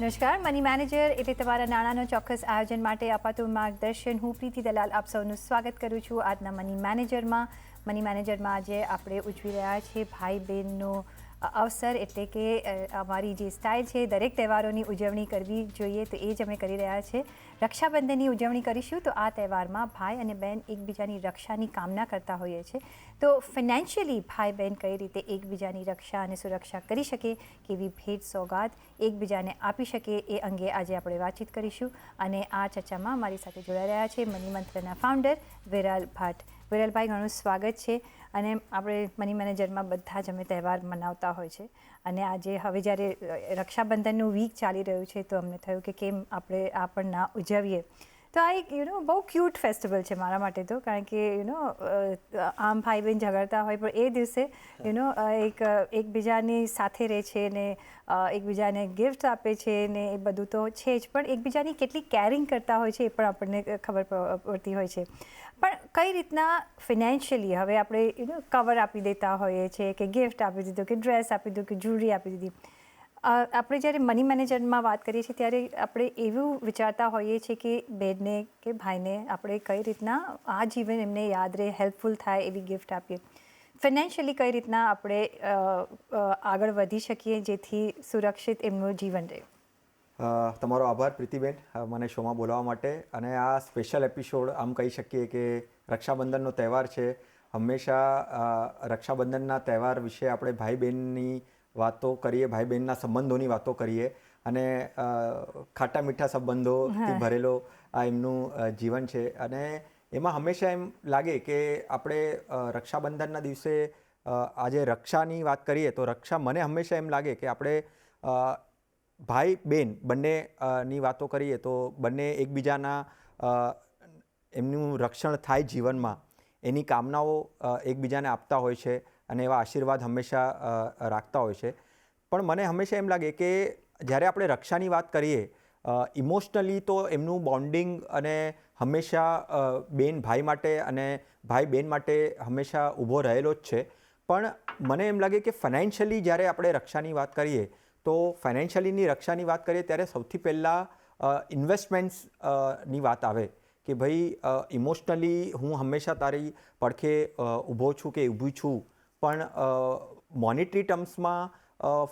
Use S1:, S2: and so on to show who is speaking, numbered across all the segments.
S1: નમસ્કાર. Money manager એટલે તમારા નાણાંનો ચોક્કસ આયોજન માટે અપાતું માર્ગદર્શન. હું પ્રીતિ દલાલ આપ સૌનું સ્વાગત કરું છું આજના મની મેનેજરમાં આજે આપણે ઉજવી રહ્યા છીએ ભાઈ બહેનનો અવસર, એટલે કે અમારી જે સ્ટાઇલ છે દરેક તહેવારોની ઉજવણી કરવી જોઈએ તો એ જ અમે કરી રહ્યા છીએ. રક્ષાબંધનની ઉજવણી કરીશું તો આ તહેવારમાં ભાઈ અને બહેન એકબીજાની રક્ષાની કામના કરતા હોઈએ છીએ. તો ફિનાન્શિયલી ભાઈ બહેન કઈ રીતે એકબીજાની રક્ષા અને સુરક્ષા કરી શકે, કેવી ભેટ સોગાદ એકબીજાને આપી શકે, એ અંગે આજે આપણે વાતચીત કરીશું. અને આ ચર્ચામાં મારી સાથે જોડાઈ રહ્યા છે મની મંત્રના ફાઉન્ડર વિરલ ભટ્ટ. વિરલભાઈ, ઘણું સ્વાગત છે. અને આપણે મની મેનેજરમાં બધા જ અમે તહેવાર મનાવતા હોય છે, અને આજે હવે જ્યારે રક્ષાબંધનનું વીક ચાલી રહ્યું છે તો અમને થયું કે કેમ આપણે આ પણ ના ઉજવીએ. તો આ એક બહુ ક્યુટ ફેસ્ટિવલ છે મારા માટે તો, કારણ કે આમ ભાઈ બહેન ઝઘડતા હોય પણ એ દિવસે એકબીજાની સાથે રહે છે ને એકબીજાને ગિફ્ટ આપે છે ને એ બધું તો છે જ, પણ એકબીજાની કેટલી કેરિંગ કરતા હોય છે એ પણ આપણને ખબર પડતી હોય છે. પણ કઈ રીતના ફિનાન્શિયલી હવે આપણે કવર આપી દેતા હોઈએ છીએ, કે ગિફ્ટ આપી દીધું, કે ડ્રેસ આપી દીધું, કે જ્વેલરી આપી દીધી. આપણે જ્યારે મની મેનેજરમાં વાત કરીએ છીએ ત્યારે આપણે એવું વિચારતા હોઈએ છીએ કે બહેનને કે ભાઈને આપણે કઈ રીતના આ જીવન એમને યાદ રહે, હેલ્પફુલ થાય એવી ગિફ્ટ આપીએ. ફિનાન્શિયલી કઈ રીતના આપણે આગળ વધી શકીએ જેથી સુરક્ષિત એમનું જીવન રહે.
S2: તમારો આભાર પ્રીતિબેન, મને શોમાં બોલાવવા માટે. અને આ સ્પેશિયલ એપિસોડ આમ કહી શકીએ કે રક્ષાબંધનનો તહેવાર છે. હંમેશા રક્ષાબંધનના તહેવાર વિશે આપણે ભાઈ બહેનની વાતો કરીએ, ભાઈ બહેનના સંબંધોની વાતો કરીએ, અને ખાટા મીઠા સંબંધોથી ભરેલો આ એમનું જીવન છે. અને એમાં હંમેશા એમ લાગે કે આપણે રક્ષાબંધનના દિવસે આજે રક્ષાની વાત કરીએ તો મને હંમેશા એમ લાગે કે આપણે ભાઈ બહેન બંનેની વાતો કરીએ તો બંને એકબીજાના એમનું રક્ષણ થાય જીવનમાં, એની કામનાઓ એકબીજાને આપતા હોય છે અને એવા આશીર્વાદ હંમેશા રાખતા હોય છે. પણ મને હંમેશા એમ લાગે કે જ્યારે આપણે રક્ષાની વાત કરીએ, ઇમોશનલી તો એમનું બોન્ડિંગ અને હંમેશા બેન ભાઈ માટે અને ભાઈ બહેન માટે હંમેશા ઊભો રહેલો જ છે. પણ મને એમ લાગે કે ફાઇનાન્શિયલી જ્યારે આપણે રક્ષાની વાત કરીએ તો ફાઇનાન્શિયલીની રક્ષાની વાત કરીએ ત્યારે સૌથી પહેલાં ઇન્વેસ્ટમેન્ટ્સની વાત આવે કે ભાઈ ઇમોશનલી હું હંમેશા તારી પડખે ઊભો છું કે ઊભી છું, પણ મોનિટરી ટર્મ્સમાં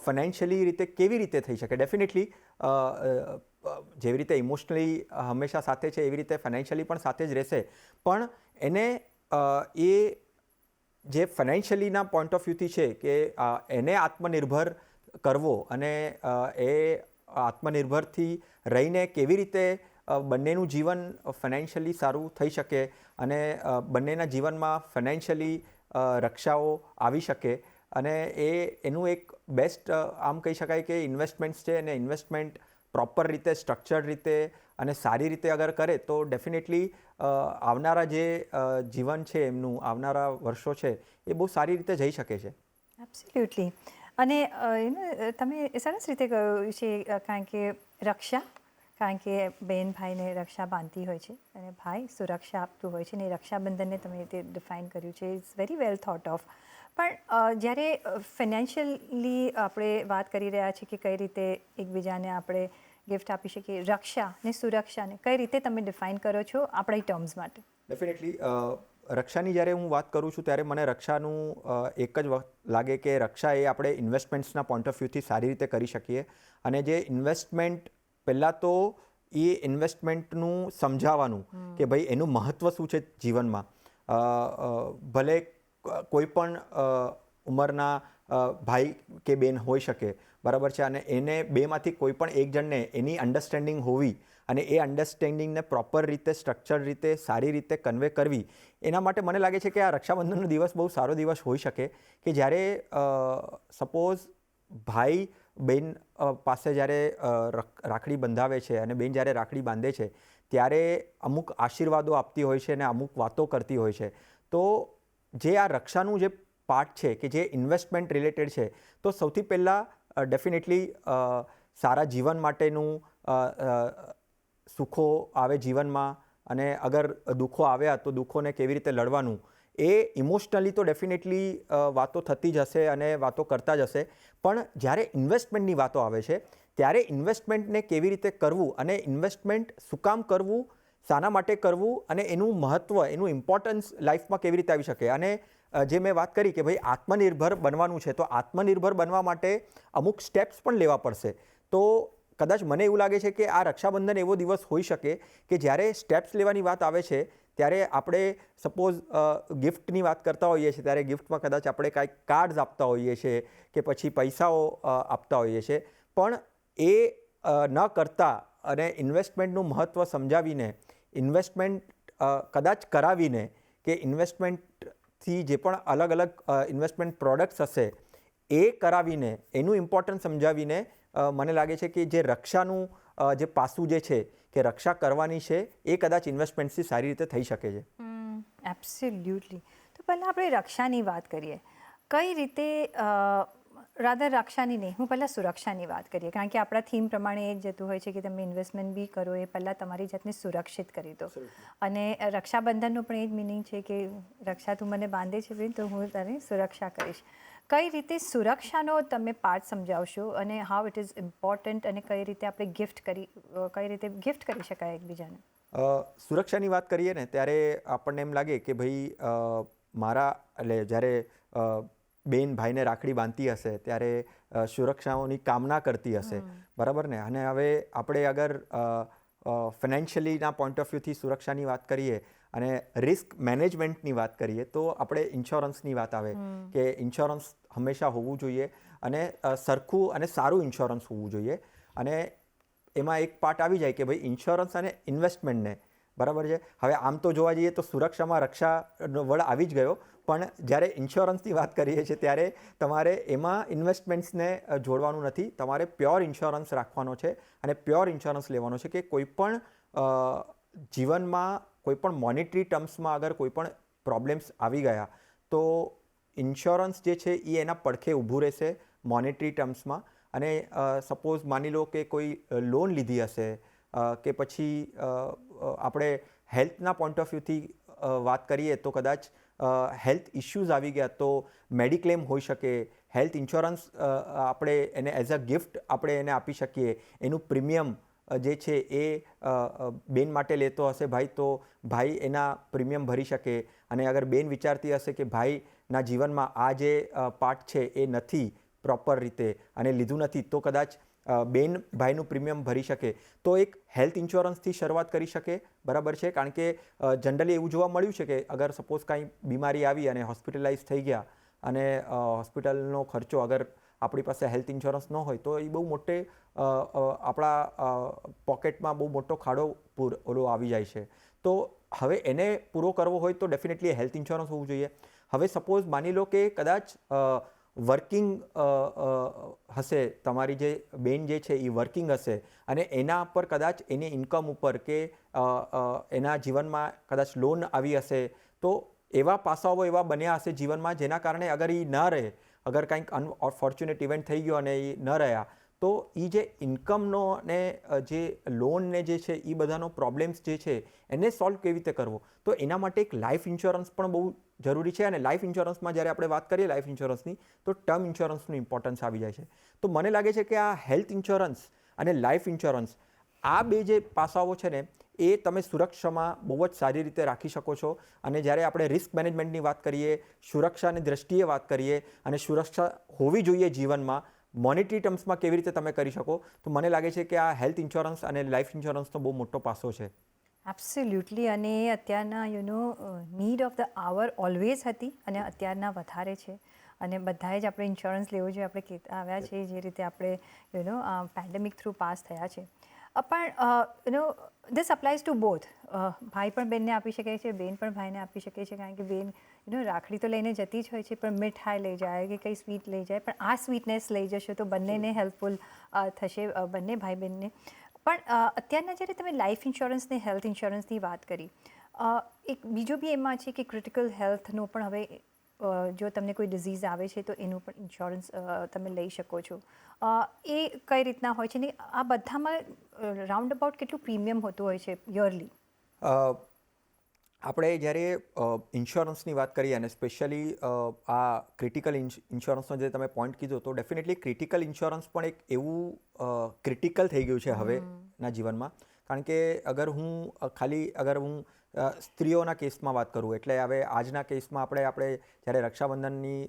S2: ફાઇનાન્શિયલી રીતે કેવી રીતે થઈ શકે. ડેફિનેટલી જેવી રીતે ઇમોશનલી હંમેશા સાથે છે એવી રીતે ફાઇનાન્શિયલી પણ સાથે જ રહેશે, પણ એને એ જે ફાઇનાન્શિયલીના પોઈન્ટ ઓફ વ્યૂથી છે કે એને આત્મનિર્ભર કરવો અને એ આત્મનિર્ભરથી રહીને કેવી રીતે બંનેનું જીવન ફાઇનાન્શિયલી સારું થઈ શકે અને બંનેના જીવનમાં ફાઇનાન્શિયલી રક્ષાઓ આવી શકે. અને એનું એક બેસ્ટ આમ કહી શકાય કે ઇન્વેસ્ટમેન્ટ્સ છે, અને ઇન્વેસ્ટમેન્ટ પ્રોપર રીતે, સ્ટ્રક્ચર્ડ રીતે અને સારી રીતે અગર કરે તો ડેફિનેટલી આવનારા જે જીવન છે એમનું, આવનારા વર્ષો છે એ બહુ સારી રીતે જઈ શકે છે.
S1: એબ્સોલ્યુટલી. અને તમે સરસ રીતે કહ્યું છે, કારણ કે બહેન ભાઈને રક્ષા બાંધતી હોય છે અને ભાઈ સુરક્ષા આપતું હોય છે, અને રક્ષાબંધનને તમે રીતે ડિફાઇન કર્યું છે. It's very well thought of. પણ જ્યારે ફિનાન્શિયલી આપણે વાત કરી રહ્યા છીએ કે કઈ રીતે એકબીજાને આપણે ગિફ્ટ આપી શકીએ, રક્ષા ને સુરક્ષાને કઈ રીતે તમે ડિફાઇન કરો છો આપણા ટર્મ્સ માટે?
S2: ડેફિનેટલી રક્ષાની જ્યારે હું વાત કરું છું ત્યારે મને રક્ષાનું એક જ વખત લાગે કે રક્ષા એ આપણે ઇન્વેસ્ટમેન્ટ્સના પોઈન્ટ ઓફ વ્યૂથી સારી રીતે કરી શકીએ. અને જે ઇન્વેસ્ટમેન્ટ પહેલાં તો એ ઇન્વેસ્ટમેન્ટનું સમજાવવાનું કે ભાઈ એનું મહત્ત્વ શું છે જીવનમાં. ભલે કોઈ પણ ઉંમરના ભાઈ કે બેન હોઈ શકે, બરાબર છે, અને એને બેમાંથી કોઈ પણ એક જણને એની અન્ડરસ્ટેન્ડિંગ હોવી અને એ અન્ડરસ્ટેન્ડિંગને પ્રોપર રીતે, સ્ટ્રક્ચર રીતે, સારી રીતે કન્વે કરવી, એના માટે મને લાગે છે કે આ રક્ષાબંધનનો દિવસ બહુ સારો દિવસ હોઈ શકે કે જ્યારે સપોઝ ભાઈ બેન પાસે જ્યારે રાખડી બંધાવે છે અને બેન જ્યારે રાખડી બાંધે છે ત્યારે અમુક આશીર્વાદો આપતી હોય છે અને અમુક વાતો કરતી હોય છે. તો જે આ રક્ષાનું જે પાર્ટ છે કે જે ઇન્વેસ્ટમેન્ટ રિલેટેડ છે, તો સૌથી પહેલાં ડેફિનેટલી સારા જીવન માટેનું, સુખો આવે જીવનમાં અને અગર દુઃખો આવ્યા તો દુઃખોને કેવી રીતે લડવાનું, એ ઇમોશનલી તો ડેફિનેટલી વાતો થતી જ હશે અને વાતો કરતા જ હશે. પણ જ્યારે ઇન્વેસ્ટમેન્ટની વાતો આવે છે ત્યારે ઇન્વેસ્ટમેન્ટને કેવી રીતે કરવું અને ઇન્વેસ્ટમેન્ટ શું કામ કરવું, શાના માટે કરવું અને એનું મહત્ત્વ, એનું ઇમ્પોર્ટન્સ લાઈફમાં કેવી રીતે આવી શકે. અને જે મેં વાત કરી કે ભાઈ આત્મનિર્ભર બનવાનું છે, તો આત્મનિર્ભર બનવા માટે અમુક સ્ટેપ્સ પણ લેવા પડશે. તો કદાચ મને એવું લાગે છે કે આ રક્ષાબંધન એવો દિવસ હોઈ શકે કે જ્યારે સ્ટેપ્સ લેવાની વાત આવે છે ત્યારે આપણે સપોઝ ગિફ્ટની વાત કરતા હોઈએ છીએ ત્યારે ગિફ્ટમાં કદાચ આપણે કાંઈક કાર્ડ્સ આપતા હોઈએ છીએ કે પછી પૈસાઓ આપતા હોઈએ છીએ, પણ એ ન કરતાં અને ઇન્વેસ્ટમેન્ટનું મહત્ત્વ સમજાવીને, ઇન્વેસ્ટમેન્ટ કદાચ કરાવીને કે ઇન્વેસ્ટમેન્ટથી જે પણ અલગ અલગ ઇન્વેસ્ટમેન્ટ પ્રોડક્ટ્સ હશે એ કરાવીને, એનું ઇમ્પોર્ટન્સ સમજાવીને મને લાગે છે કે જે રક્ષાનું જે પાસું જે છે કે રક્ષા કરવાની છે એ કદાચ ઇન્વેસ્ટમેન્ટથી સારી રીતે થઈ શકે છે.
S1: એબ્સોલ્યુટલી. તો પહેલાં આપણે રક્ષાની વાત કરીએ. કઈ રીતે રાધર રક્ષાની નહીં, હું પહેલાં સુરક્ષાની વાત કરીએ, કારણ કે આપણા થીમ પ્રમાણે એ જ જતું હોય છે કે તમે ઇન્વેસ્ટમેન્ટ બી કરો એ પહેલાં તમારી જાતને સુરક્ષિત કરી દો. અને રક્ષાબંધનનો પણ એ જ મિનિંગ છે કે રક્ષા તું મને બાંધે છે બેન તો હું તને સુરક્ષા કરીશ. કઈ રીતે સુરક્ષાનો તમે પાર્ટ સમજાવશો અને હાઉ ઇટ ઇઝ ઇમ્પોર્ટન્ટ અને કઈ રીતે આપણે કઈ રીતે ગિફ્ટ કરી શકાય એકબીજાને?
S2: સુરક્ષાની વાત કરીએ ને ત્યારે આપણને એમ લાગે કે ભાઈ મારા એટલે જ્યારે બેન ભાઈને રાખડી બાંધતી હશે ત્યારે સુરક્ષાઓની કામના કરતી હશે, બરાબર ને. અને હવે આપણે અગર ફાઇનાન્શિયલીના પોઈન્ટ ઓફ વ્યૂથી સુરક્ષાની વાત કરીએ અને રિસ્ક મેનેજમેન્ટની વાત કરીએ તો આપણે ઇન્સ્યોરન્સની વાત આવે કે ઇન્સ્યોરન્સ હંમેશા હોવું જોઈએ અને સરખું અને સારું ઇન્સ્યોરન્સ હોવું જોઈએ. અને એમાં એક પાર્ટ આવી જાય કે ભાઈ ઇન્સ્યોરન્સ અને ઇન્વેસ્ટમેન્ટને, બરાબર છે. હવે આમ તો જોવા જઈએ તો સુરક્ષામાં રક્ષાનો વડ આવી જ ગયો, પણ જ્યારે ઇન્સ્યોરન્સની વાત કરીએ છીએ ત્યારે તમારે એમાં ઇન્વેસ્ટમેન્ટ્સને જોડવાનું નથી, તમારે પ્યોર ઇન્સ્યોરન્સ રાખવાનો છે અને પ્યોર ઇન્સ્યોરન્સ લેવાનો છે કે કોઈ પણ જીવનમાં કોઈ પણ મોનિટરી ટર્મ્સમાં અગર કોઈ પણ પ્રોબ્લેમ્સ આવી ગયા તો ઇન્સ્યોરન્સ જે છે એ એના પડખે ઊભું રહેશે મોનિટરી ટર્મ્સમાં. અને સપોઝ માની લો કે કોઈ લોન લીધી હશે કે પછી આપણે હેલ્થના પોઈન્ટ ઓફ વ્યૂથી વાત કરીએ તો કદાચ હેલ્થ ઇશ્યુઝ આવી ગયા તો મેડિક્લેમ હોઈ શકે. હેલ્થ ઇન્સ્યોરન્સ આપણે એને એઝ અ ગિફ્ટ આપણે એને આપી શકીએ. એનું પ્રીમિયમ જે છે એ બેન માટે લેતો હશે ભાઈ તો ભાઈ એના પ્રીમિયમ ભરી શકે. અને અગર બેન વિચારતી હશે કે ભાઈના જીવનમાં આ જે પાર્ટ છે એ નથી પ્રોપર રીતે અને લીધું નથી તો કદાચ બેન ભાઈનું પ્રીમિયમ ભરી શકે. તો એક હેલ્થ ઇન્સ્યોરન્સથી શરૂઆત કરી શકે, બરાબર છે. કારણ કે જનરલી એવું જોવા મળ્યું છે કે અગર સપોઝ કાંઈ બીમારી આવી અને હોસ્પિટલાઇઝ થઈ ગયા અને હોસ્પિટલનો ખર્ચો અગર આપણી પાસે હેલ્થ ઇન્સ્યોરન્સ ન હોય તો એ બહુ મોટે આપણા પોકેટમાં બહુ મોટો ખાડો ઓલો આવી જાય છે. તો હવે એને પૂરો કરવો હોય તો ડેફિનેટલી હેલ્થ ઇન્સ્યોરન્સ હોવું જોઈએ. હવે સપોઝ માની લો કે કદાચ વર્કિંગ હશે, તમારી જે બેન જે છે એ વર્કિંગ હશે અને એના પર કદાચ એની ઇન્કમ ઉપર કે એના જીવનમાં કદાચ લોન આવી હશે તો એવા પાસાઓ એવા બન્યા હશે જીવનમાં જેના કારણે અગર એ ન રહે, અગર કંઈક અનફોર્ચ્યુનેટ ઇવેન્ટ થઈ ગયો અને એ ન રહ્યા તો એ જે ઇન્કમનો ને જે લોનને જે છે એ બધાનો પ્રોબ્લેમ્સ જે છે એને સોલ્વ કેવી રીતે કરવો, તો એના માટે એક લાઈફ ઇન્સ્યોરન્સ પણ બહુ જરૂરી છે. અને લાઈફ ઇન્સ્યોરન્સમાં જ્યારે આપણે વાત કરીએ લાઈફ ઇન્સ્યોરન્સની તો ટર્મ ઇન્સ્યોરન્સનું ઇમ્પોર્ટન્સ આવી જાય છે. તો મને લાગે છે કે આ હેલ્થ ઇન્સ્યોરન્સ અને લાઈફ ઇન્સ્યોરન્સ આ બે જે પાસાઓ છે ને એ તમે સુરક્ષામાં બહુ જ સારી રીતે રાખી શકો છો. અને જ્યારે આપણે રિસ્ક મેનેજમેન્ટની વાત કરીએ, સુરક્ષાની દ્રષ્ટિએ વાત કરીએ અને સુરક્ષા હોવી જોઈએ જીવનમાં મોનિટરી ટર્મ્સમાં કેવી રીતે તમે કરી શકો, તો મને લાગે છે કે આ હેલ્થ ઇન્સ્યોરન્સ અને લાઈફ ઇન્સ્યોરન્સનો બહુ મોટો પાસો છે.
S1: એબ્સોલ્યુટલી. અને અત્યારના નીડ ઓફ ધ આવર ઓલવેઝ હતી અને અત્યારના વધારે છે. અને બધાએ જ આપણે ઇન્સ્યોરન્સ લેવો જોઈએ. આપણે કહેતા આવ્યા છીએ જે રીતે આપણે પેન્ડેમિક થ્રુ પાસ થયા છે. પણ ધીસ અપ્લાઇઝ ટુ બોથ. ભાઈ પણ બેનને આપી શકે છે, બેન પણ ભાઈને આપી શકે છે. કારણ કે બેન રાખડી તો લઈને જતી જ હોય છે પણ મીઠાઈ લઈ જાય કે કંઈ સ્વીટ લઈ જાય, પણ આ સ્વીટનેસ લઈ જશો તો બંનેને હેલ્પફુલ થશે, બંને ભાઈ બહેનને. પણ અત્યારના જ્યારે તમે લાઈફ ઇન્સ્યોરન્સ ને હેલ્થ ઇન્સ્યોરન્સની વાત કરી, એક બીજો બી એમાં છે કે ક્રિટિકલ હેલ્થનો પણ હવે જો તમને કોઈ ડિઝીઝ આવે છે તો એનું પણ ઇન્સ્યોરન્સ તમે લઈ શકો છો. એ કઈ રીતના હોય છે ને આ બધામાં રાઉન્ડ અબાઉટ કેટલું પ્રીમિયમ હોતું હોય છે યરલી?
S2: આપણે જ્યારે ઇન્સ્યોરન્સની વાત કરીએ અને સ્પેશિયલી આ ક્રિટિકલ ઇન્સ્યોરન્સનો જે તમે પોઈન્ટ કીધો તો ડેફિનેટલી ક્રિટિકલ ઇન્સ્યોરન્સ પણ એક એવું ક્રિટિકલ થઈ ગયું છે હવેના જીવનમાં. કારણ કે અગર હું સ્ત્રીઓના કેસમાં વાત કરું એટલે હવે આજના કેસમાં આપણે જ્યારે રક્ષાબંધનની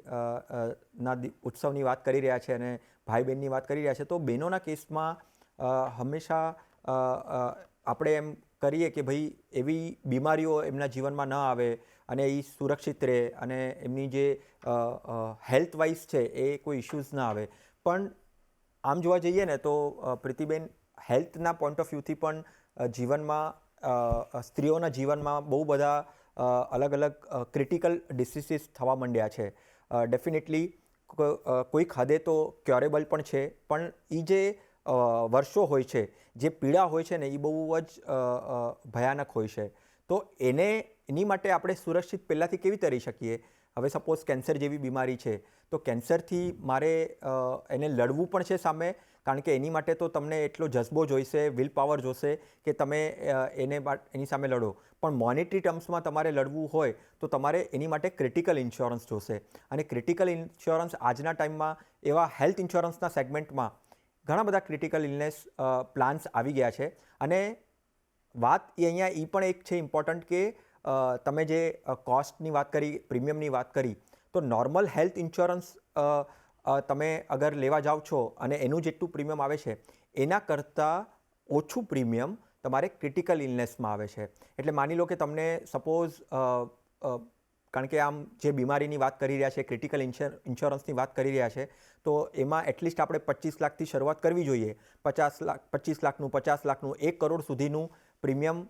S2: ઉત્સવની વાત કરી રહ્યા છે અને ભાઈ બહેનની વાત કરી રહ્યા છે તો બહેનોના કેસમાં હંમેશા આપણે એમ કરીએ કે ભાઈ એવી બીમારીઓ એમના જીવનમાં ન આવે અને એ સુરક્ષિત રહે અને એમની જે હેલ્થ વાઇઝ છે એ કોઈ ઇશ્યુઝ ના આવે. પણ આમ જોવા જઈએ ને તો પ્રીતિબેન હેલ્થના પોઈન્ટ ઓફ વ્યૂથી પણ સ્ત્રીઓના જીવનમાં બહુ બધા અલગ અલગ ક્રિટિકલ ડિસીઝીસ થવા માંડ્યા છે. ડેફિનેટલી કોઈક હદે તો ક્યોરેબલ પણ છે પણ એ જે વર્ષો હોય છે જે પીડા હોય છે ને એ બહુ જ ભયાનક હોય છે. તો એની માટે આપણે સુરક્ષિત પહેલાંથી કેવી રીતે રહી શકીએ? હવે સપોઝ કેન્સર જેવી બીમારી છે તો કેન્સરથી મારે એને લડવું પણ છે સામે, કારણ કે એની માટે તો તમને એટલો જજ્બો જોઈશે, વિલ પાવર જોશે કે તમે એની સામે લડો. પણ મોનેટરી ટર્મ્સમાં તમારે લડવું હોય તો તમારે એની માટે ક્રિટિકલ ઇન્સ્યોરન્સ જોશે. અને ક્રિટિકલ ઇન્સ્યોરન્સ આજના ટાઈમમાં એવા હેલ્થ ઇન્સ્યોરન્સના સેગમેન્ટમાં ઘણા બધા ક્રિટિકલ ઇલનેસ પ્લાન્સ આવી ગયા છે. અને વાત અહીંયા એ પણ એક છે ઇમ્પોર્ટન્ટ કે તમે જે કોસ્ટની વાત કરી, પ્રીમિયમની વાત કરી, તો નોર્મલ હેલ્થ ઇન્સ્યોરન્સ તમે અગર લેવા જાઓ છો અને એનું જેટલું પ્રીમિયમ આવે છે એના કરતાં ઓછું પ્રીમિયમ તમારે ક્રિટિકલ ઇલનેસમાં આવે છે. એટલે માની લો કે તમને સપોઝ કારણ કે આમ જે બીમારીની વાત કરી રહ્યા છે, ક્રિટિકલ ઇન્સ્યોરન્સની વાત કરી રહ્યા છે, તો એમાં એટલીસ્ટ આપણે 25 લાખથી શરૂઆત કરવી જોઈએ. 25 લાખનું, 50 લાખનું, 1 કરોડ સુધીનું પ્રીમિયમ,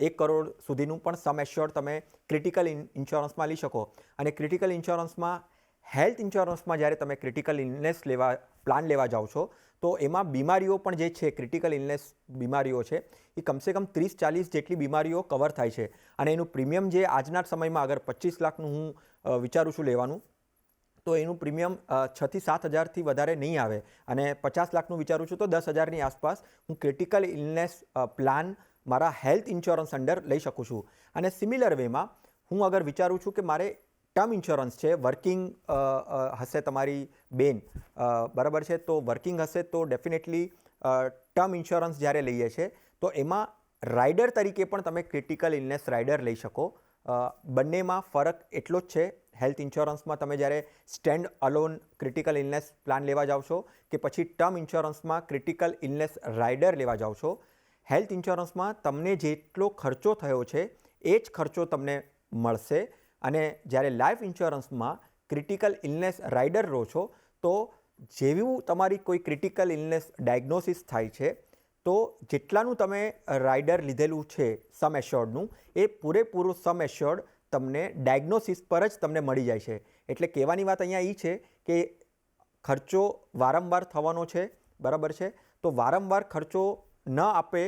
S2: 1 કરોડ સુધીનું પણ સમ એશ્યોર્ડ તમે ક્રિટિકલ ઇન્સ્યોરન્સમાં લઈ શકો. અને ક્રિટિકલ ઇન્સ્યોરન્સમાં, હેલ્થ ઇન્સ્યોરન્સમાં જ્યારે તમે ક્રિટિકલ ઇલનેસ પ્લાન લેવા જાઓ છો તો એમાં બીમારીઓ પણ જે છે, ક્રિટિકલ ઇલનેસ બીમારીઓ છે, એ કમસે કમ 30-40 જેટલી બીમારીઓ કવર થાય છે. અને એનું પ્રીમિયમ જે આજના સમયમાં અગર 25 લાખનું હું વિચારું છું લેવાનું તો એનું પ્રીમિયમ 6 થી 7 હજારથી વધારે નહીં આવે. અને 50 લાખનું વિચારું છું તો 10 હજારની આસપાસ હું ક્રિટિકલ ઇલનેસ પ્લાન મારા હેલ્થ ઇન્સ્યોરન્સ અંડર લઈ શકું છું. અને સિમિલર વેમાં હું અગર વિચારું છું કે મારે ટર્મ ઇન્સ્યોરન્સ છે, વર્કિંગ હશે તમારી બેન, બરાબર છે, તો વર્કિંગ હશે તો ડેફિનેટલી ટર્મ ઇન્સ્યોરન્સ જ્યારે લઈએ છીએ તો એમાં રાઇડર તરીકે પણ તમે ક્રિટિકલ ઇલનેસ રાઇડર લઈ શકો. બંનેમાં ફરક એટલો જ છે. હેલ્થ ઇન્સ્યોરન્સમાં તમે જ્યારે stand alone critical illness plan લેવા જાઓ છો કે પછી ટર્મ ઇન્સ્યોરન્સમાં ક્રિટિકલ ઇલનેસ રાઇડર લેવા જાઓ છો, હેલ્થ ઇન્સ્યોરન્સમાં તમને જેટલો ખર્ચો થયો છે એ જ ખર્ચો તમને મળશે. અને જ્યારે લાઈફ ઇન્સ્યોરન્સમાં ક્રિટિકલ ઇલનેસ રાઇડર રહો છો તો જેવું તમારી કોઈ ક્રિટિકલ ઇલનેસ ડાયગ્નોસિસ થાય છે તો જેટલાનું તમે રાઇડર લીધેલું છે સમ એશ્યોર્ડનું, એ પૂરેપૂરું સમ એશ્યોર્ડ તમને ડાયગ્નોસિસ પર જ તમને મળી જાય છે. એટલે કહેવાની વાત અહીંયા એ છે કે ખર્ચો વારંવાર થવાનો છે, બરાબર છે, તો વારંવાર ખર્ચો ન આપે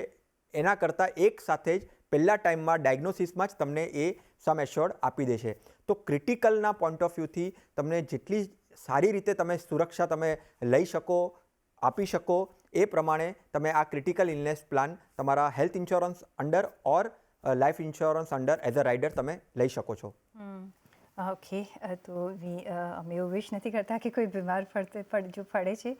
S2: એના કરતાં એક સાથે જ પહેલા ટાઈમમાં ડાયગ્નોસિસમાં જ તમને એ સમ એશ્યોર્ડ આપી દે છે. તો ક્રિટિકલના પોઈન્ટ ઓફ વ્યૂથી તમને જેટલી સારી રીતે તમે સુરક્ષા તમે લઈ શકો, આપી શકો, એ પ્રમાણે તમે આ ક્રિટિકલ ઇલનેસ પ્લાન તમારા health insurance under or life insurance under as a rider તમે લઈ શકો છો.
S1: ઓકે, તો અમે એવું વિશ નથી કરતા કે કોઈ બીમાર પડે છે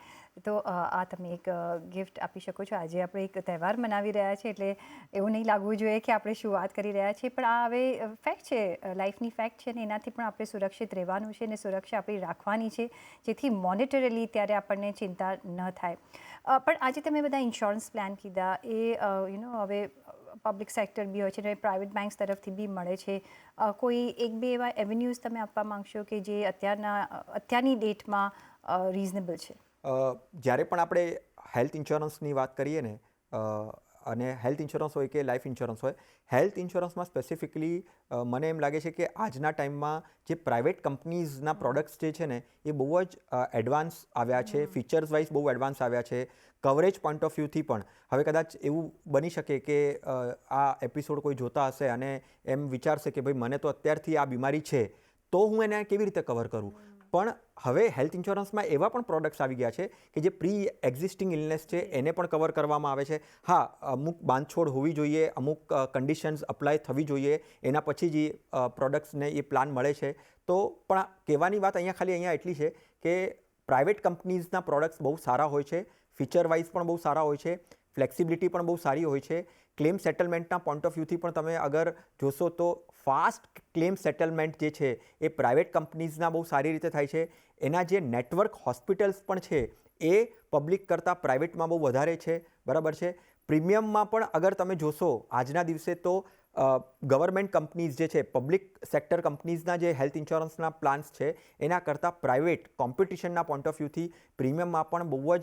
S1: તો આ તમે એક ગિફ્ટ આપી શકો છો. આજે આપણે એક તહેવાર મનાવી રહ્યા છીએ એટલે એવું નહીં લાગવું જોઈએ કે આપણે શું વાત કરી રહ્યા છીએ, પણ આ હવે ફેક્ટ છે, લાઈફની ફેક્ટ છે ને એનાથી પણ આપણે સુરક્ષિત રહેવાનું છે અને સુરક્ષા આપણી રાખવાની છે જેથી મોનિટરલી ત્યારે આપણને ચિંતા ન થાય. પણ આજે તમે બધા ઇન્સ્યોરન્સ પ્લાન કીધા એ હવે પબ્લિક સેક્ટર બી હોય છે અને પ્રાઇવેટ બેંક્સ તરફથી બી મળે છે. કોઈ એક બે એવા એવન્યુઝ તમે આપવા માંગશો કે જે અત્યારની ડેટમાં રિઝનેબલ છે?
S2: જ્યારે પણ આપણે હેલ્થ ઇન્સ્યોરન્સની વાત કરીએ ને, અને હેલ્થ ઇન્સ્યોરન્સ હોય કે લાઈફ ઇન્સ્યોરન્સ હોય, હેલ્થ ઇન્સ્યોરન્સમાં સ્પેસિફિકલી મને એમ લાગે છે કે આજના ટાઈમમાં જે પ્રાઇવેટ કંપનીઝના પ્રોડક્ટ્સ જે છે ને એ બહુ જ એડવાન્સ આવ્યા છે, ફીચર્સ વાઇઝ બહુ એડવાન્સ આવ્યા છે, કવરેજ પોઈન્ટ ઓફ વ્યૂથી પણ. હવે કદાચ એવું બની શકે કે આ એપિસોડ કોઈ જોતા હશે અને એમ વિચારશે કે ભાઈ મને તો અત્યારથી આ બીમારી છે તો હું એને કેવી રીતે કવર કરું. પણ હવે હેલ્થ ઇન્સ્યોરન્સમાં એવા પણ પ્રોડક્ટ્સ આવી ગયા છે કે જે પ્રી એક્ઝિસ્ટિંગ ઇલનેસ છે એને પણ કવર કરવામાં આવે છે. હા, અમુક બાંધછોડ હોવી જોઈએ, અમુક કન્ડિશન્સ અપ્લાય થવી જોઈએ, એના પછી જ એ પ્રોડક્ટ્સને એ પ્લાન મળે છે. તો પણ કહેવાની વાત અહીંયા એટલી છે કે પ્રાઇવેટ કંપનીઝના પ્રોડક્ટ્સ બહુ સારા હોય છે, ફીચર વાઇઝ પણ બહુ સારા હોય છે, ફ્લેક્સિબિલિટી પણ બહુ સારી હોય છે. ક્લેમ સેટલમેન્ટના પોઈન્ટ ઓફ વ્યૂથી પણ તમે અગર જોશો તો ફાસ્ટ ક્લેમ સેટલમેન્ટ જે છે એ પ્રાઇવેટ કંપનીઝના બહુ સારી રીતે થાય છે. એના જે નેટવર્ક હોસ્પિટલ્સ પણ છે એ પબ્લિક કરતાં પ્રાઇવેટમાં બહુ વધારે છે, બરાબર છે. પ્રીમિયમમાં પણ અગર તમે જોશો આજના દિવસે તો ગવર્મેન્ટ કંપનીઝ જે છે, પબ્લિક સેક્ટર કંપનીઝના જે હેલ્થ ઇન્સ્યોરન્સના પ્લાન્સ છે એના કરતાં પ્રાઇવેટ કોમ્પિટિશનના પોઈન્ટ ઓફ વ્યૂથી પ્રીમિયમમાં પણ બહુ જ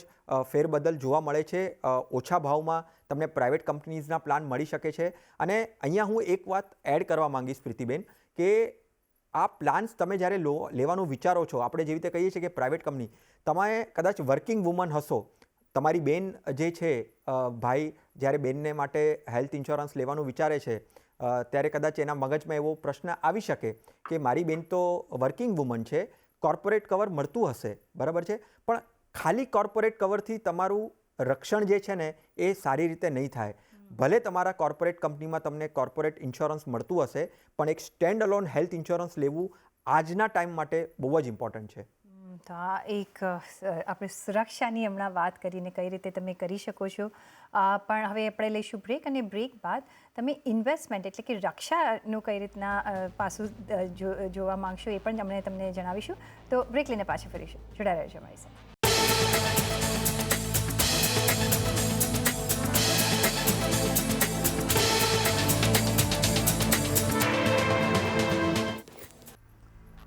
S2: ફેરબદલ જોવા મળે છે. ઓછા ભાવમાં તમને પ્રાઇવેટ કંપનીઝના પ્લાન મળી શકે છે. અને અહીંયા હું એક વાત એડ કરવા માંગીશ પ્રીતિબેન, કે આ પ્લાન્સ તમે જ્યારે લેવાનું વિચારો છો, આપણે જેવી રીતે કહીએ છીએ કે પ્રાઇવેટ કંપની, તમે કદાચ વર્કિંગ વુમન હશો, તમારી બેન જે છે, ભાઈ જ્યારે બેનને માટે હેલ્થ ઇન્સ્યોરન્સ લેવાનું વિચારે છે ત્યારે કદાચ એના મગજમાં એવો પ્રશ્ન આવી શકે કે મારી બેન તો વર્કિંગ વુમન છે, કોર્પોરેટ કવર મળતું હશે, બરાબર છે, પણ ખાલી કોર્પોરેટ કવરથી તમારું રક્ષણ જે છે ને એ સારી રીતે નહીં થાય. ભલે તમારા કોર્પોરેટ કંપનીમાં તમને કોર્પોરેટ ઇન્સ્યોરન્સ મળતું હશે, પણ એક સ્ટેન્ડ અલોન હેલ્થ ઇન્સ્યોરન્સ લેવું આજના ટાઈમ માટે બહુ જ ઇમ્પોર્ટન્ટ છે.
S1: તો આ એક આપણે સુરક્ષાની હમણાં વાત કરીને કઈ રીતે તમે કરી શકો છો. પણ હવે આપણે લઈશું બ્રેક, અને બ્રેક બાદ તમે ઇન્વેસ્ટમેન્ટ એટલે કે રક્ષાનું કઈ રીતના પાસું જોવા માંગશો એ પણ તમને જણાવીશું. તો બ્રેક લઈને પાછું ફરીશું. જોડાઈ રહેજો અમારી સાથે.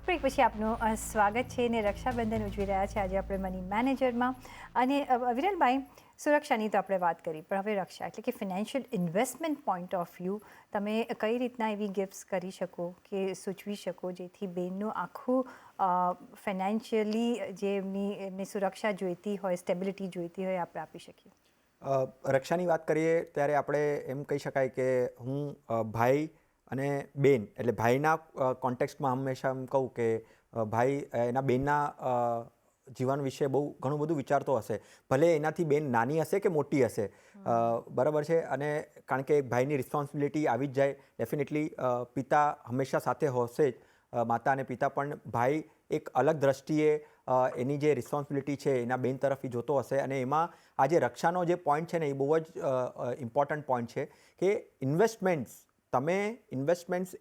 S1: બ્રેક પછી આપનું સ્વાગત છે. ને રક્ષાબંધન ઉજવી રહ્યા છે આજે આપણે મની મેનેજરમાં. અને વિરલભાઈ, સુરક્ષાની તો આપણે વાત કરી, પણ હવે રક્ષા એટલે કે financial investment point of view તમે કઈ રીતના એવી ગિફ્ટ્સ કરી શકો કે સૂચવી શકો જેથી બેનનું આખું ફાઇનાન્શિયલી જે એમની સુરક્ષા જોઈતી હોય, સ્ટેબિલિટી જોઈતી હોય, આપણે આપી શકીએ.
S2: રક્ષાની વાત કરીએ ત્યારે આપણે એમ કહી શકાય કે હું ભાઈ અને બેન, એટલે ભાઈના કોન્ટેક્સ્ટમાં હંમેશા એમ કહું કે ભાઈ એના બેનના જીવન વિશે ઘણું બધું વિચારતો હશે, ભલે એનાથી બેન નાની હશે કે મોટી હશે, બરાબર છે. અને કારણ કે ભાઈની રિસ્પોન્સિબિલિટી આવી જ જાય, ડેફિનેટલી પિતા હંમેશા સાથે હશે જ, માતા અને પિતા, પણ ભાઈ એક અલગ દ્રષ્ટિએ એની જે રિસ્પોન્સિબિલિટી છે એના બેન તરફથી જોતો હશે. અને એમાં આ જે રક્ષાનો જે પોઈન્ટ છે ને એ બહુ જ ઇમ્પોર્ટન્ટ પોઈન્ટ છે કે ઇન્વેસ્ટમેન્ટ્સ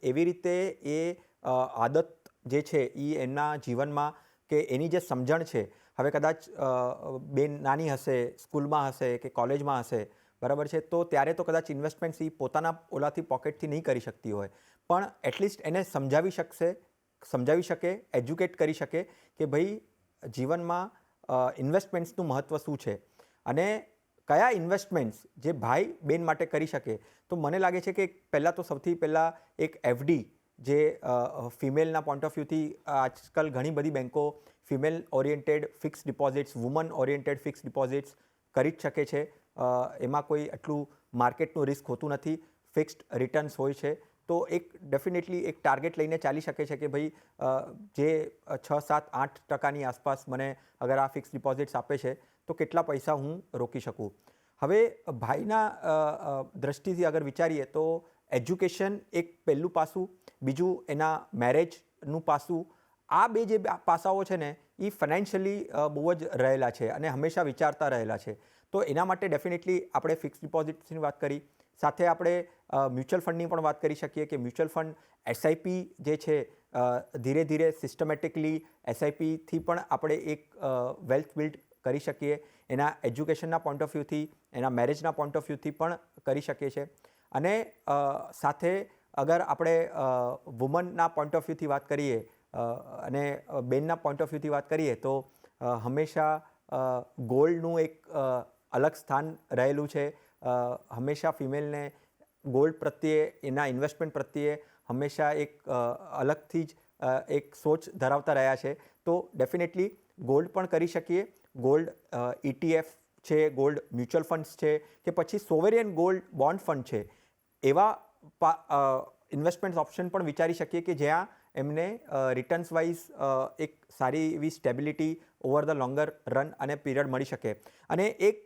S2: એવી રીતે એ આદત જે છે એ એમના જીવનમાં કે એની જે સમજણ છે, હવે કદાચ બેન નાની હશે, સ્કૂલમાં હશે કે કોલેજમાં હશે, બરાબર છે, તો ત્યારે તો કદાચ ઇન્વેસ્ટમેન્ટ્સ એ પોતાના ઓલાથી પોકેટથી નહીં કરી શકતી હોય, પણ એટલીસ્ટ એને સમજાવી શકે, એજ્યુકેટ કરી શકે કે ભાઈ જીવનમાં ઇન્વેસ્ટમેન્ટ્સનું મહત્ત્વ શું છે અને કયા ઇન્વેસ્ટમેન્ટ્સ જે ભાઈ બેન માટે કરી શકે. તો મને લાગે છે કે પહેલાં તો સૌથી પહેલાં એક એફડી, જે ફિમેલના પોઈન્ટ ઓફ વ્યૂથી આજકાલ ઘણી બધી બેન્કો female oriented fix deposits, woman oriented fix deposits કરી જ શકે છે. એમાં કોઈ એટલું માર્કેટનું રિસ્ક હોતું નથી, ફિક્સ્ડ રિટર્ન્સ હોય છે. તો એક ડેફિનેટલી એક ટાર્ગેટ લઈને ચાલી શકે છે કે ભાઈ જે 6, 7, 8% આસપાસ મને અગર આ ફિક્સ ડિપોઝિટ્સ આપે છે તો કેટલા પૈસા હું રોકી શકું. હવે ભાઈના દ્રષ્ટિથી અગર વિચારીએ તો એજ્યુકેશન એક પહેલું પાસું, બીજું એના મેરેજનું પાસું. આ બે જે પાસાઓ છે ને એ ફાઇનાન્શિયલી બહુ જ રહેલા છે અને હંમેશા વિચારતા રહેલા છે. તો એના માટે ડેફિનેટલી આપણે ફિક્સ ડિપોઝિટ્સની વાત કરી, સાથે આપણે મ્યુચ્યુઅલ ફંડની પણ વાત કરી શકીએ કે મ્યુચ્યુઅલ ફંડ, એસઆઈપી જે છે, ધીરે ધીરે સિસ્ટમેટિકલી એસઆઈપીથી પણ આપણે એક વેલ્થ બિલ્ડ કરી શકીએ. એના એજ્યુકેશનના પોઈન્ટ ઓફ વ્યૂથી, એના મેરેજના પોઈન્ટ ઓફ વ્યૂથી પણ કરી શકીએ છીએ. અને સાથે અગર આપણે વુમનના પોઈન્ટ ઓફ વ્યૂથી વાત કરીએ અને બેનના પોઈન્ટ ઓફ વ્યૂથી વાત કરીએ તો હંમેશા ગોલ્ડનું એક અલગ સ્થાન રહેલું છે. હંમેશા ફિમેલને ગોલ્ડ પ્રત્યે, એના ઇન્વેસ્ટમેન્ટ પ્રત્યે હંમેશા એક અલગથી જ એક સોચ ધરાવતા રહ્યા છે. તો ડેફિનેટલી ગોલ્ડ પણ કરી શકીએ. ગોલ્ડ ETF છે, ગોલ્ડ મ્યુચ્યુઅલ ફંડ્સ છે, કે પછી સોવેરિયન ગોલ્ડ બોન્ડ ફંડ છે, એવા ઇન્વેસ્ટમેન્ટ ઓપ્શન પણ વિચારી શકીએ કે જ્યાં એમને રિટર્ન્સ વાઇઝ એક સારી એવી stability over the longer run અને પીરિયડ મળી શકે. અને એક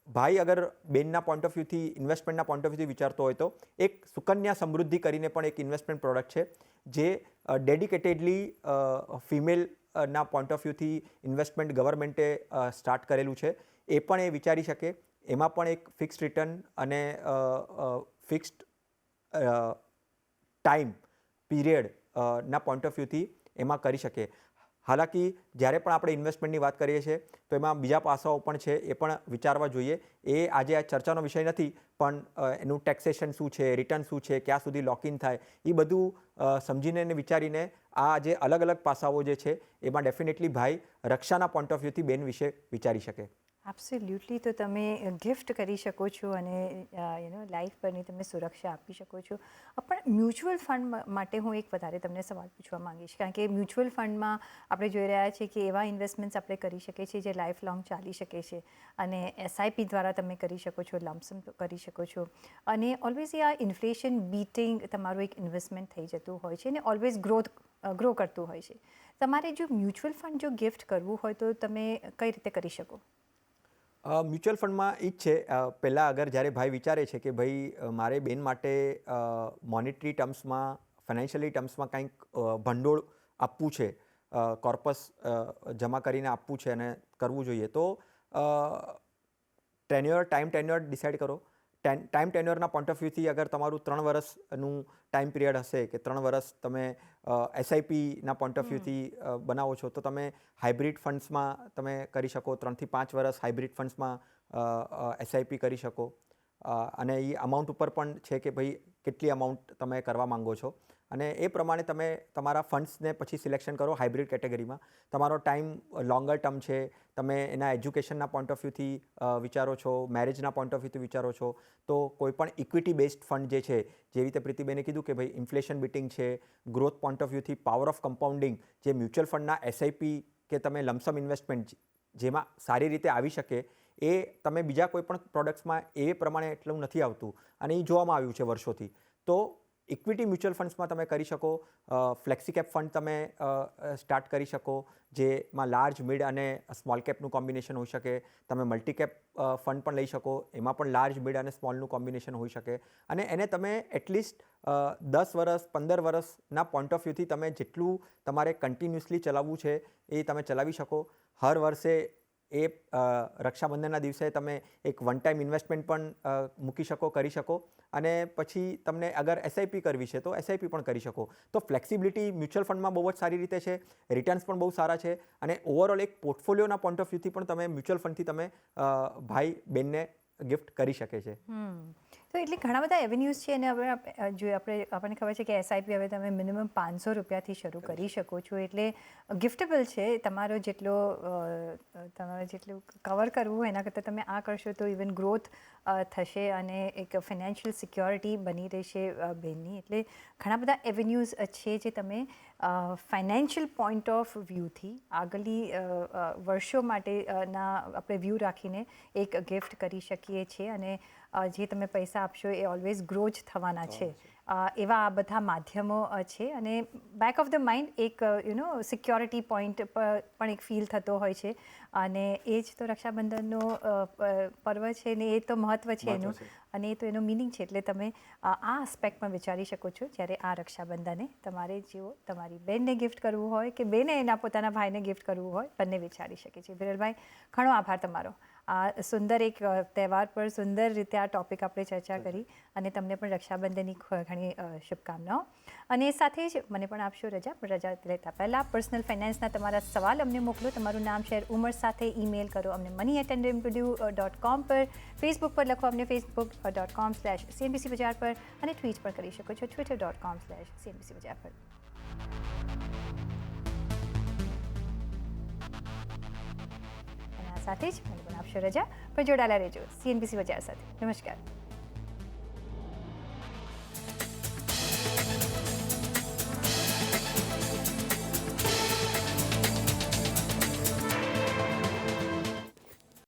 S2: ભાઈ અગર બેનના પોઈન્ટ ઓફ વ્યૂથી ઇન્વેસ્ટમેન્ટના પોઈન્ટ ઓફ વ્યૂથી વિચારતો હોય તો એક સુકન્યા સમૃદ્ધિ કરીને પણ એક ઇન્વેસ્ટમેન્ટ પ્રોડક્ટ છે જે ડેડિકેટેડલી ફિમેલના પોઈન્ટ ઓફ વ્યૂથી ઇન્વેસ્ટમેન્ટ ગવર્મેન્ટે સ્ટાર્ટ કરેલું છે. એ પણ એ વિચારી શકે. એમાં પણ એક ફિક્સ્ડ રિટર્ન અને ફિક્સ્ડ ટાઈમ પીરિયડ ના પોઈન્ટ ઓફ વ્યૂથી એમાં કરી શકે. હાલાકી જ્યારે પણ આપણે ઇન્વેસ્ટમેન્ટની વાત કરીએ છીએ તો એમાં બીજા પાસાઓ પણ છે, એ પણ વિચારવા જોઈએ. એ આજે આ ચર્ચાનો વિષય નથી, પણ એનું ટેક્સેશન શું છે, રિટર્ન શું છે, ક્યાં સુધી લોકઇન થાય, એ બધું સમજીને અને વિચારીને આ જે અલગ અલગ પાસાઓ જે છે એમાં ડેફિનેટલી ભાઈ રક્ષાના પોઈન્ટ ઓફ વ્યૂથી બેન વિશે વિચારી શકે.
S1: એબ્સોલ્યુટલી. તો તમે ગિફ્ટ કરી શકો છો અને લાઈફ પરની તમે સુરક્ષા આપી શકો છો. પણ મ્યુચ્યુઅલ ફંડ માટે હું એક વધારે તમને સવાલ પૂછવા માંગીશ, કારણ કે મ્યુચ્યુઅલ ફંડમાં આપણે જોઈ રહ્યા છીએ કે એવા ઇન્વેસ્ટમેન્ટ્સ આપણે કરી શકીએ છીએ જે લાઈફ લોંગ ચાલી શકે છે, અને એસઆઈપી દ્વારા તમે કરી શકો છો, લમસમ કરી શકો છો, અને ઓલવેઝ આ ઇન્ફ્લેશન બીટિંગ તમારું એક ઇન્વેસ્ટમેન્ટ થઈ જતું હોય છે અને ઓલવેઝ ગ્રો કરતું હોય છે. તમારે જો મ્યુચ્યુઅલ ફંડ જો ગિફ્ટ કરવું હોય તો તમે કઈ રીતે કરી શકો?
S2: મ્યુચ્યુઅલ ફંડમાં એ જ છે. પહેલાં અગર જ્યારે ભાઈ વિચારે છે કે ભાઈ મારે બેન માટે મોનિટરી ટર્મ્સમાં, ફાઇનાન્શિયલી ટર્મ્સમાં કંઈક ભંડોળ આપવું છે, કોર્પસ જમા કરીને આપવું છે અને કરવું જોઈએ, તો ટાઈમ ટેન્યોર ડિસાઇડ કરો. ટાઈમ ટેન્યોરના પોઈન્ટ ઓફ વ્યૂથી અગર તમારું 3 વર્ષનું ટાઈમ પીરિયડ હશે કે 3 વર્ષ તમે એસઆઈપીના પોઈન્ટ ઓફ વ્યૂથી બનાવો છો, તો તમે હાઇબ્રિડ ફંડ્સમાં તમે કરી શકો. 3 થી 5 વર્ષ હાઇબ્રિડ ફંડ્સમાં એસઆઈપી કરી શકો. અને એ અમાઉન્ટ ઉપર પણ છે કે ભાઈ કેટલી અમાઉન્ટ તમે કરવા માંગો છો, અને એ પ્રમાણે તમે તમારા ફંડ્સને પછી સિલેક્શન કરો હાઇબ્રિડ કેટેગરીમાં. તમારો ટાઈમ લોંગર ટર્મ છે, તમે એના એજ્યુકેશનના પોઈન્ટ ઓફ વ્યૂથી વિચારો છો, મેરેજના પોઈન્ટ ઓફ વ્યૂથી વિચારો છો, તો કોઈ પણ ઇક્વિટી બેઝડ ફંડ જે છે, જેવી રીતે પ્રીતિબેને કીધું કે ભાઈ ઇન્ફ્લેશન બીટિંગ છે, ગ્રોથ પોઈન્ટ ઓફ વ્યૂથી પાવર ઓફ કમ્પાઉન્ડિંગ, જે મ્યુચ્યુઅલ ફંડના એસઆઈપી કે તમે લમસમ ઇન્વેસ્ટમેન્ટ જેમાં સારી રીતે આવી શકે, એ તમે બીજા કોઈ પણ પ્રોડક્ટ્સમાં એ પ્રમાણે એટલું નથી આવતું, અને એ જોવામાં આવ્યું છે વર્ષોથી. તો ઇક્વિટી મ્યુચ્યુઅલ ફંડ્સમાં તમે કરી શકો. ફ્લેક્સી કેપ ફંડ તમે સ્ટાર્ટ કરી શકો, જેમાં લાર્જ, મિડ અને સ્મોલ કેપનું કોમ્બિનેશન હોઈ શકે. તમે મલ્ટી કેપ ફંડ પણ લઈ શકો, એમાં પણ લાર્જ, મિડ અને સ્મોલનું કોમ્બિનેશન હોઈ શકે. અને એને તમે એટલીસ્ટ 10 વર્ષ 15 વર્ષના પોઈન્ટ ઓફ વ્યૂથી તમે જેટલું તમારે કન્ટિન્યુઅસલી ચલાવવું છે એ તમે ચલાવી શકો. હર વર્ષે એ રક્ષાબંધનના દિવસે તમે એક વન ટાઈમ ઇન્વેસ્ટમેન્ટ પણ મૂકી શકો, કરી શકો, અને પછી તમને અગર એસઆઈપી કરવી છે તો એસઆઈપી પણ કરી શકો. તો ફ્લેક્સિબિલિટી મ્યુચ્યુઅલ ફંડમાં બહુ જ સારી રીતે છે, રિટર્ન્સ પણ બહુ સારા છે, અને ઓવરઓલ એક પોર્ટફોલિયોના પોઈન્ટ ઓફ વ્યૂથી પણ તમે મ્યુચ્યુઅલ ફંડથી તમે ભાઈ બેનને ગિફ્ટ કરી શકે છે.
S1: તો એટલે ઘણા બધા એવેન્યુઝ છે, અને હવે આપણને ખબર છે કે એસઆઈપી હવે તમે મિનિમમ 500 રૂપિયાથી શરૂ કરી શકો છો, એટલે ગિફ્ટેબલ છે. તમારે જેટલું કવર કરવું હોય એના કરતાં તમે આ કરશો તો ઇવન ગ્રોથ થશે અને એક ફિનાન્શિયલ સિક્યોરિટી બની રહેશે બેનની. એટલે ઘણા બધા એવેન્યુઝ છે જે તમે ફાઇનાન્શિયલ પોઈન્ટ ઓફ વ્યૂથી આગળની વર્ષો માટેના આપણે વ્યૂ રાખીને એક ગિફ્ટ કરી શકીએ છીએ, અને જે તમે પૈસા આપશો એ ઓલવેઝ ગ્રો જ થવાના છે. એવા આ બધા માધ્યમો છે, અને બેક ઓફ ધ માઇન્ડ એક સિક્યોરિટી પોઈન્ટ પણ એક ફીલ થતો હોય છે, અને એ જ તો રક્ષાબંધનનો પર્વ છે ને એ તો મહત્ત્વ છે એનું, અને એ તો એનો મિનિંગ છે. એટલે તમે આ આસ્પેક્ટ પણ વિચારી શકો છો જ્યારે આ રક્ષાબંધને તમારે જેવો તમારી બેનને ગિફ્ટ કરવું હોય કે બેને એના પોતાના ભાઈને ગિફ્ટ કરવું હોય, બંને વિચારી શકે છે. વિરલભાઈ, ઘણો આભાર તમારો. આ સુંદર એક તહેવાર પર સુંદર રીતે આ ટૉપિક આપણે ચર્ચા કરી, અને તમને પણ રક્ષાબંધનની ઘણી શુભકામનાઓ. અને સાથે જ મને પણ આપશો રજા, પણ રજા લેતા પહેલાં પર્સનલ ફાઇનાન્સના તમારા સવાલ અમને મોકલો. તમારું નામ, શહેર, ઉંમર સાથે ઈમેલ કરો અમને money@nwu.com પર. ફેસબુક પર લખો અમને facebook.com/CNBC બજાર પર, અને ટ્વીટ પણ કરી શકો છો twitter.com/CNBC બજાર પર. સાથે જ મને પણ આપશો રજા, પણ જોડાયેલા રહેજો CNBC બજાર સાથે. નમસ્કાર.